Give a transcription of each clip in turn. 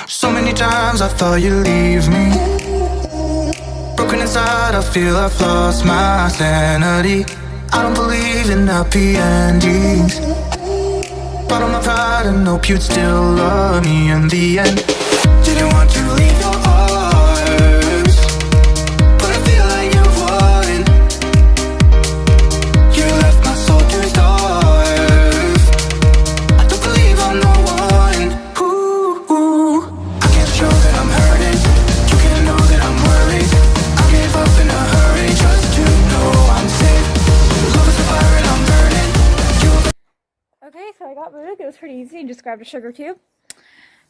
So many times I thought you'd leave me. Broken inside, I feel I've lost my sanity. I don't believe in happy endings. Bottle my pride and hope you'd still love me in the end. Didn't want to leave your arms, but I feel like you won. You left my soul to starve. I don't believe I'm the one. Ooh, I can't show that I'm hurting. You can't know that I'm worried. I gave up in a hurry just to know I'm safe. Love is a fire and I'm burning. Okay, so I got Boog. It was pretty easy. Just grabbed a sugar cube.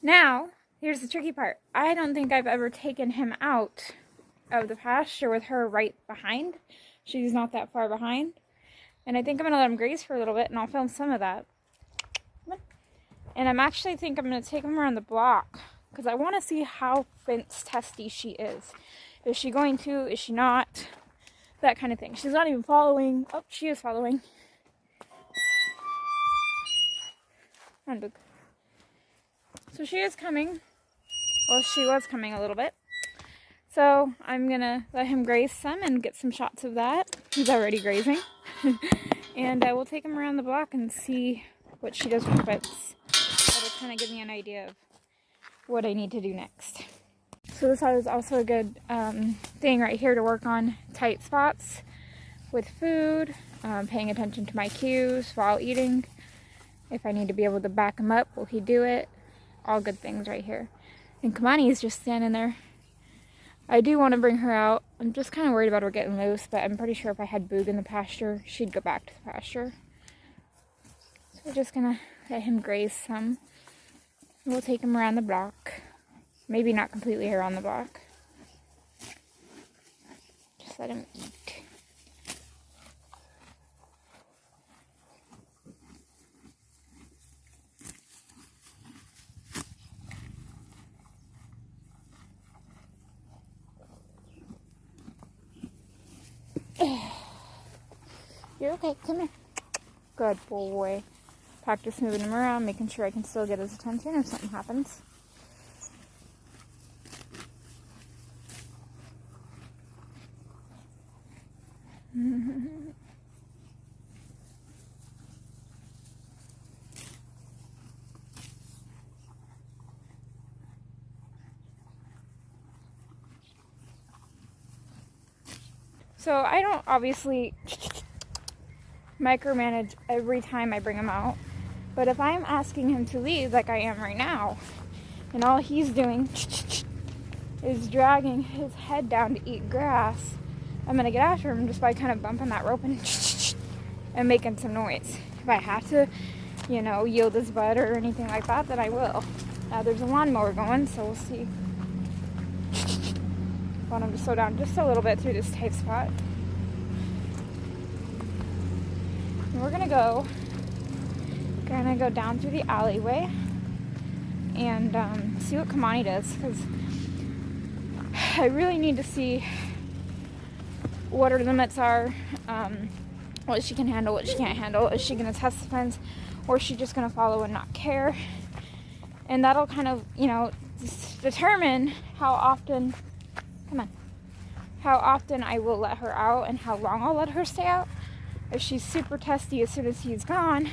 Now, here's the tricky part. I don't think I've ever taken him out of the pasture with her right behind. She's not that far behind. And I think I'm going to let him graze for a little bit, and I'll film some of that. And I'm actually think I'm going to take him around the block, because I want to see how fence testy she is. Is she going to? Is she not? That kind of thing. She's not even following. Oh, she is following. Come on, Boog. So she is coming. Well, she was coming a little bit. So I'm going to let him graze some and get some shots of that. He's already grazing. And I will take him around the block and see what she does with the fence. That'll kind of give me an idea of what I need to do next. So this is also a good thing right here to work on tight spots with food, paying attention to my cues while eating. If I need to be able to back him up, will he do it? All good things right here. And Kimanies just standing there. I do want to bring her out. I'm just kind of worried about her getting loose, but I'm pretty sure if I had Boog in the pasture, she'd go back to the pasture. So we're just going to let him graze some. We'll take him around the block. Maybe not completely around the block. Just let him eat. You're okay, come here. Good boy. Practice moving him around, making sure I can still get his attention if something happens. So I don't obviously micromanage every time I bring him out, but if I'm asking him to leave like I am right now, and all he's doing is dragging his head down to eat grass, I'm going to get after him just by kind of bumping that rope and making some noise. If I have to, yield his butt or anything like that, then I will. There's a lawnmower going, so we'll see. Want him to slow down just a little bit through this tight spot. And we're gonna go down through the alleyway and see what Kimani does, because I really need to see what her limits are, what she can handle, what she can't handle. Is she gonna test the fence, or is she just gonna follow and not care? And that'll kind of, determine how often I will let her out and how long I'll let her stay out. If she's super testy as soon as he's gone,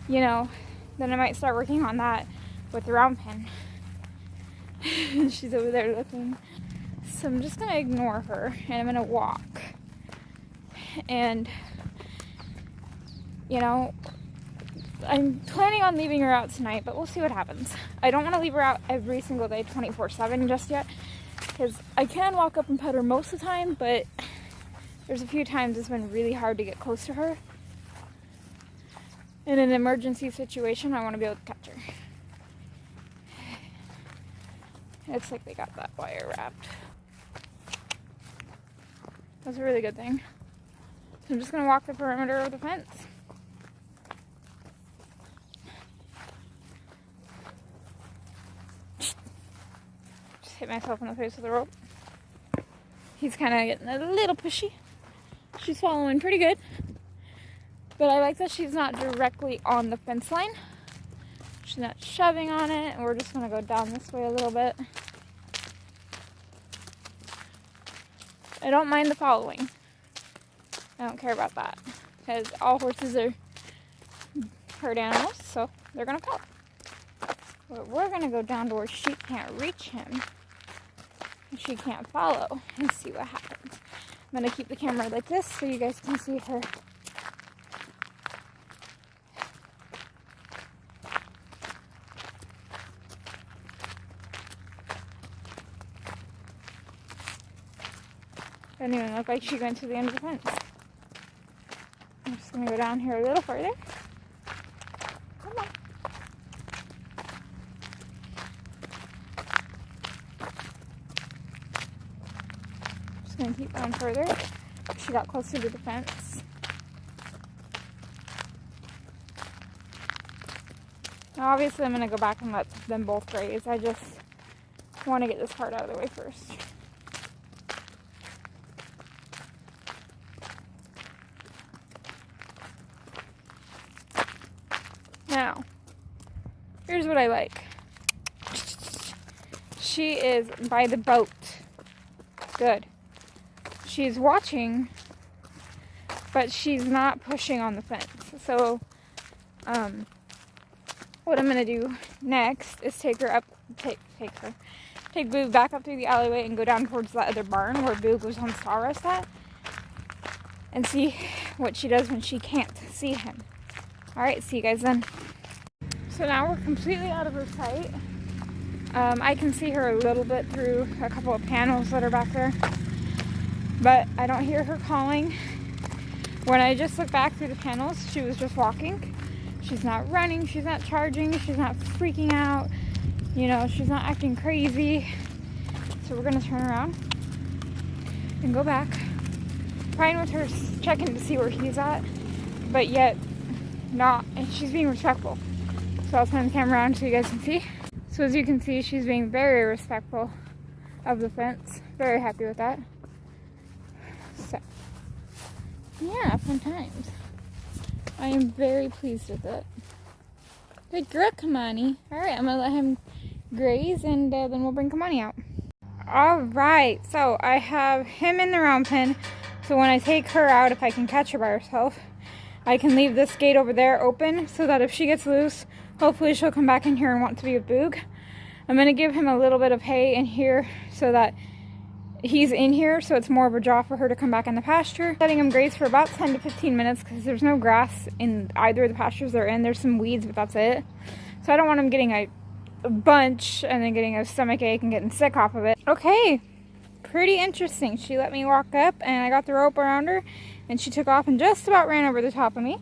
then I might start working on that with the round pin. She's over there looking. So I'm just going to ignore her and I'm going to walk. And, I'm planning on leaving her out tonight, but we'll see what happens. I don't want to leave her out every single day 24/7 just yet, because I can walk up and pet her most of the time, but there's a few times it's been really hard to get close to her. In an emergency situation, I want to be able to catch her. It looks like they got that wire wrapped. That's a really good thing. So I'm just going to walk the perimeter of the fence. Just hit myself in the face with the rope. He's kind of getting a little pushy. She's following pretty good. But I like that she's not directly on the fence line. She's not shoving on it. And we're just going to go down this way a little bit. I don't mind the following. I don't care about that. Because all horses are herd animals, so they're going to follow. But we're going to go down to where she can't reach him. And she can't follow. And see what happens. I'm going to keep the camera like this so you guys can see her. Doesn't even look like she went to the end of the fence. I'm just going to go down here a little further. Come on. Just going to keep going further. She got closer to the fence. Now obviously I'm going to go back and let them both graze. I just want to get this part out of the way first. Now, here's what I like. She is by the boat. Good. She's watching, but she's not pushing on the fence. So, what I'm gonna do next is take Boo back up through the alleyway and go down towards that other barn where Boo goes on sawrust at, and see what she does when she can't see him. Alright, see you guys then. So now we're completely out of her sight. I can see her a little bit through a couple of panels that are back there. But I don't hear her calling. When I just look back through the panels, she was just walking. She's not running, she's not charging, she's not freaking out. You know, she's not acting crazy. So we're gonna turn around and go back. Fine with her checking to see where he's at, but yet not, and she's being respectful. So I'll turn the camera around so you guys can see. So as you can see, she's being very respectful of the fence. Very happy with that. So, yeah, fun times. I am very pleased with it. Good girl, Kimani. Alright, I'm going to let him graze and then we'll bring Kimani out. Alright, so I have him in the round pen. So when I take her out, if I can catch her by herself, I can leave this gate over there open so that if she gets loose, hopefully she'll come back in here and want to be with Boog. I'm going to give him a little bit of hay in here so that he's in here, so it's more of a draw for her to come back in the pasture. Letting him graze for about 10 to 15 minutes because there's no grass in either of the pastures they're in. There's some weeds, but that's it. So I don't want him getting a bunch and then getting a stomach ache and getting sick off of it. Okay, pretty interesting. She let me walk up and I got the rope around her and she took off and just about ran over the top of me.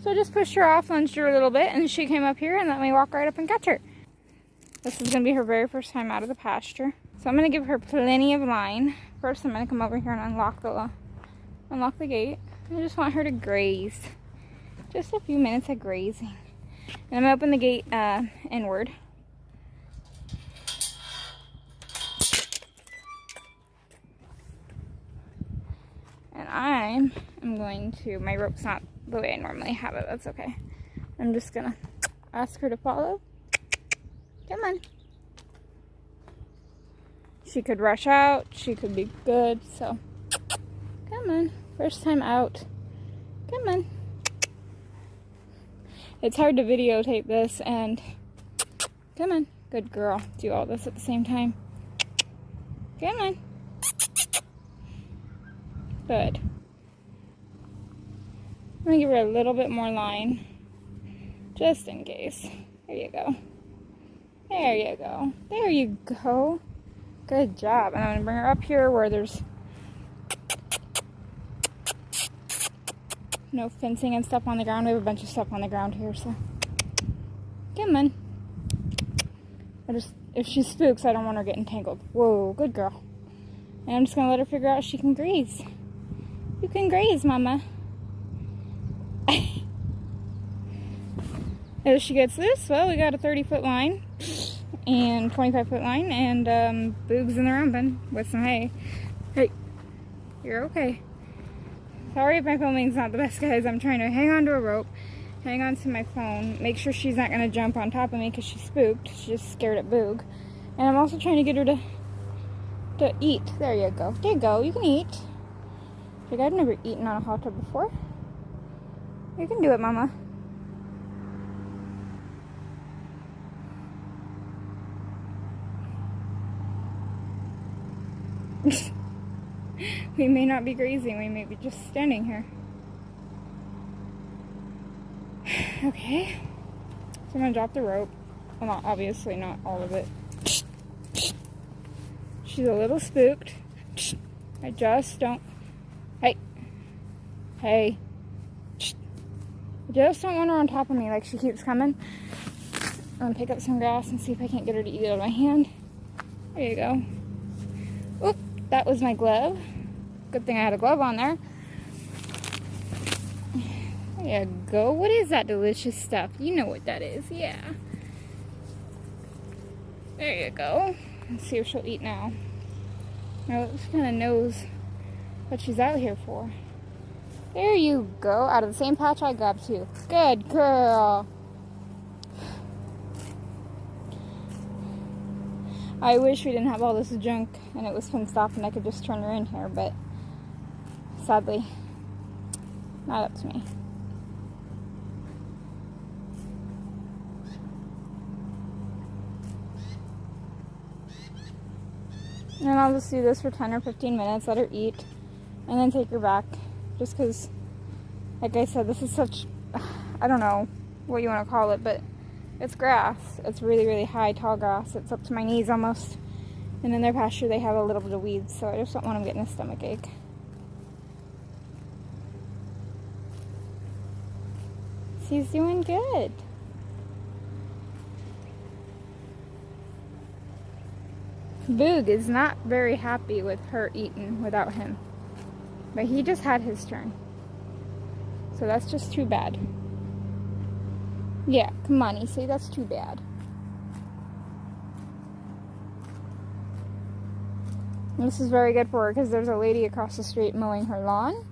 So I just pushed her off, lunged her a little bit, and she came up here and let me walk right up and catch her. This is going to be her very first time out of the pasture. So I'm going to give her plenty of line. First I'm going to come over here and unlock the gate. I just want her to graze. Just a few minutes of grazing. And I'm going to open the gate inward. And I'm going to, my rope's not the way I normally have it, that's okay. I'm just going to ask her to follow. Come on. She could rush out, she could be good, so come on. First time out. Come on. It's hard to videotape this and come on. Good girl. Do all this at the same time. Come on. Good. I'm going to give her a little bit more line. Just in case. There you go. There you go. There you go. Good job. And I'm going to bring her up here where there's no fencing and stuff on the ground. We have a bunch of stuff on the ground here, so come on. If she spooks, I don't want her getting tangled. Whoa, good girl. And I'm just going to let her figure out she can graze. You can graze, Mama. If she gets loose, well, we got a 30-foot line and 25-foot line, and Boog's in the round bin with some hay. Hey, you're okay. Sorry if my filming's not the best, guys. I'm trying to hang on to a rope hang on to my phone, make sure she's not going to jump on top of me because she's spooked. She's just scared at Boog. And I'm also trying to get her to eat. There you go. There you go. You can eat. Like, I've never eaten on a hot tub before. You can do it, Mama. We may not be grazing. We may be just standing here. Okay. So I'm going to drop the rope. Well, not, obviously not all of it. She's a little spooked. I just don't... Hey. Hey. I just don't want her on top of me like she keeps coming. I'm going to pick up some grass and see if I can't get her to eat it out of my hand. There you go. Oop, that was my glove. Good thing I had a glove on there. There you go. What is that delicious stuff? You know what that is. Yeah. There you go. Let's see if she'll eat now. Now, she kind of knows what she's out here for. There you go. Out of the same patch I grabbed too. Good girl. I wish we didn't have all this junk and it was fenced off and I could just turn her in here, but sadly, not up to me. And I'll just do this for 10 or 15 minutes, let her eat, and then take her back. Just because, like I said, this is such, I don't know what you want to call it, but it's grass. It's really, really high, tall grass. It's up to my knees almost. And in their pasture, they have a little bit of weeds, so I just don't want them getting a stomach ache. She's doing good. Boog is not very happy with her eating without him. But he just had his turn. So that's just too bad. Yeah, Kimanies, say that's too bad. And this is very good for her because there's a lady across the street mowing her lawn.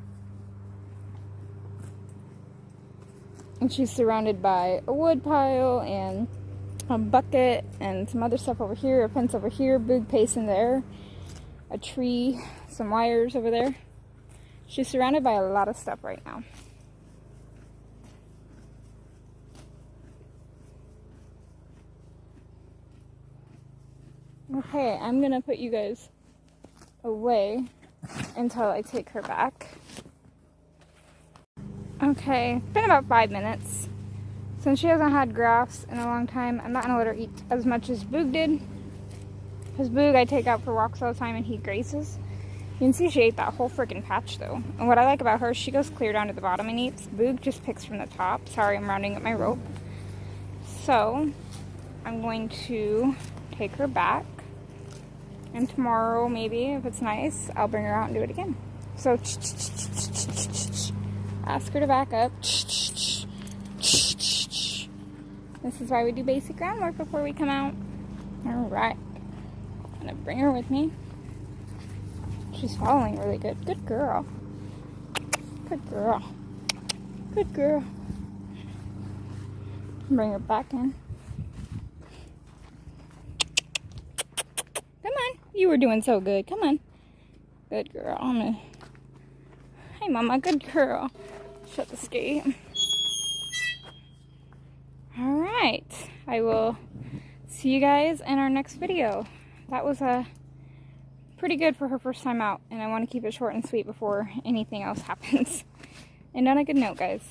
And she's surrounded by a wood pile and a bucket and some other stuff over here, a fence over here, Boog pacing there, a tree, some wires over there. She's surrounded by a lot of stuff right now. Okay, I'm gonna put you guys away until I take her back. Okay, it's been about 5 minutes. Since she hasn't had grass in a long time, I'm not going to let her eat as much as Boog did. Because Boog I take out for walks all the time and he grazes. You can see she ate that whole freaking patch though. And what I like about her, she goes clear down to the bottom and eats. Boog just picks from the top. Sorry, I'm rounding up my rope. So, I'm going to take her back. And tomorrow, maybe, if it's nice, I'll bring her out and do it again. So, ask her to back up. This is why we do basic groundwork before we come out. Alright. I'm going to bring her with me. She's following really good. Good girl. Good girl. Good girl. Bring her back in. Come on. You were doing so good. Come on. Good girl. Hey, Mama. Good girl. Shut the gate. Alright, I will see you guys in our next video. That was pretty good for her first time out, and I want to keep it short and sweet before anything else happens. And on a good note, guys.